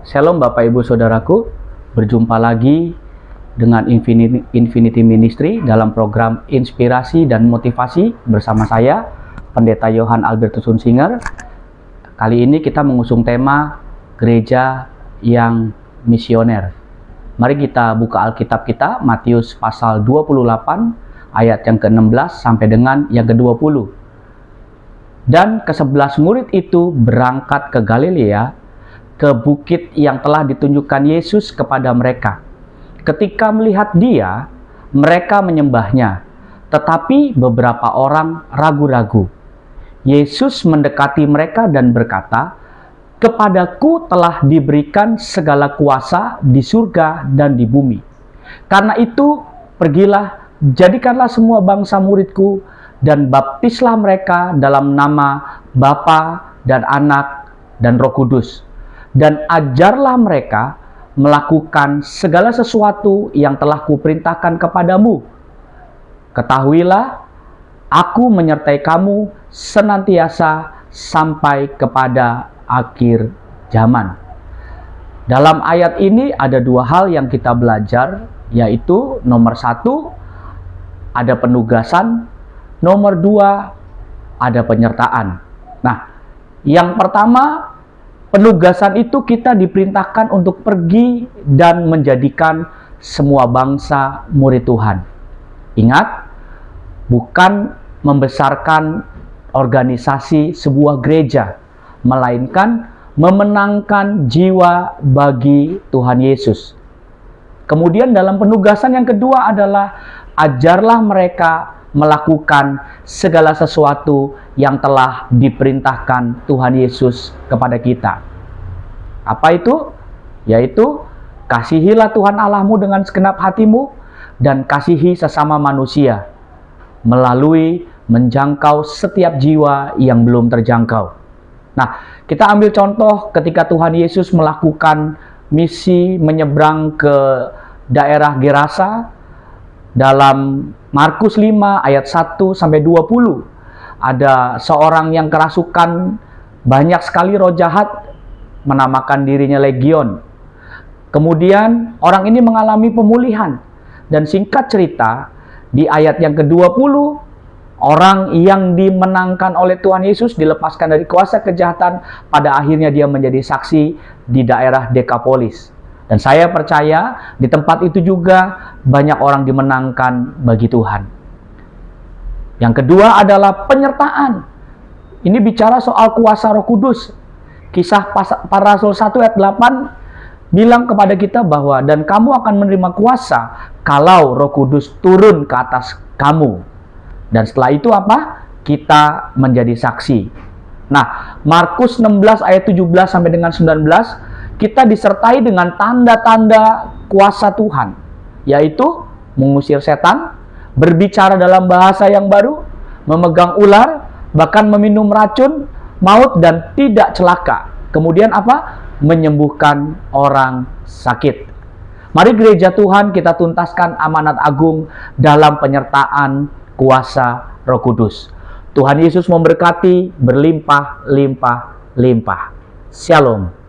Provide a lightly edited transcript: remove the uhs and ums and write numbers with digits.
Shalom Bapak Ibu Saudaraku, berjumpa lagi dengan Infinity Ministry dalam program Inspirasi dan Motivasi bersama saya, Pendeta Johan Albertus Hunsinger. Kali ini kita mengusung tema Gereja yang Misioner. Mari kita buka Alkitab kita, Matius pasal 28 ayat yang ke-16 sampai dengan yang ke-20. Dan ke-11 murid itu berangkat ke Galilea, ke bukit yang telah ditunjukkan Yesus kepada mereka. Ketika melihat Dia, mereka menyembahnya, tetapi beberapa orang ragu-ragu. Yesus mendekati mereka dan berkata, "Kepadaku telah diberikan segala kuasa di surga dan di bumi. Karena itu, pergilah, jadikanlah semua bangsa muridku, dan baptislah mereka dalam nama Bapa dan Anak dan Roh Kudus. Dan ajarlah mereka melakukan segala sesuatu yang telah kuperintahkan kepadamu. Ketahuilah, aku menyertai kamu senantiasa sampai kepada akhir zaman." Dalam ayat ini ada dua hal yang kita belajar, yaitu nomor satu, ada penugasan, nomor dua, ada penyertaan. Nah, yang pertama, penugasan itu kita diperintahkan untuk pergi dan menjadikan semua bangsa murid Tuhan. Ingat, bukan membesarkan organisasi sebuah gereja, melainkan memenangkan jiwa bagi Tuhan Yesus. Kemudian dalam penugasan yang kedua adalah ajarlah mereka melakukan segala sesuatu yang telah diperintahkan Tuhan Yesus kepada kita. Apa itu? Yaitu, kasihilah Tuhan Allahmu dengan segenap hatimu dan kasihi sesama manusia, melalui menjangkau setiap jiwa yang belum terjangkau. Nah, kita ambil contoh ketika Tuhan Yesus melakukan misi menyeberang ke daerah Gerasa. Dalam Markus 5 ayat 1 sampai 20, ada seorang yang kerasukan banyak sekali roh jahat, menamakan dirinya Legion. Kemudian orang ini mengalami pemulihan, dan singkat cerita di ayat yang ke-20, orang yang dimenangkan oleh Tuhan Yesus dilepaskan dari kuasa kejahatan, pada akhirnya dia menjadi saksi di daerah Dekapolis. Dan saya percaya di tempat itu juga banyak orang dimenangkan bagi Tuhan. Yang kedua adalah penyertaan. Ini bicara soal kuasa Roh Kudus. Kisah Para Rasul 1 ayat 8 bilang kepada kita bahwa, "Dan kamu akan menerima kuasa kalau Roh Kudus turun ke atas kamu." Dan setelah itu apa? Kita menjadi saksi. Nah, Markus 16 ayat 17 sampai dengan 19, kita disertai dengan tanda-tanda kuasa Tuhan, yaitu mengusir setan, berbicara dalam bahasa yang baru, memegang ular, bahkan meminum racun maut dan tidak celaka. Kemudian apa? Menyembuhkan orang sakit. Mari gereja Tuhan kita tuntaskan amanat agung dalam penyertaan kuasa Roh Kudus. Tuhan Yesus memberkati berlimpah-limpah-limpah. Shalom.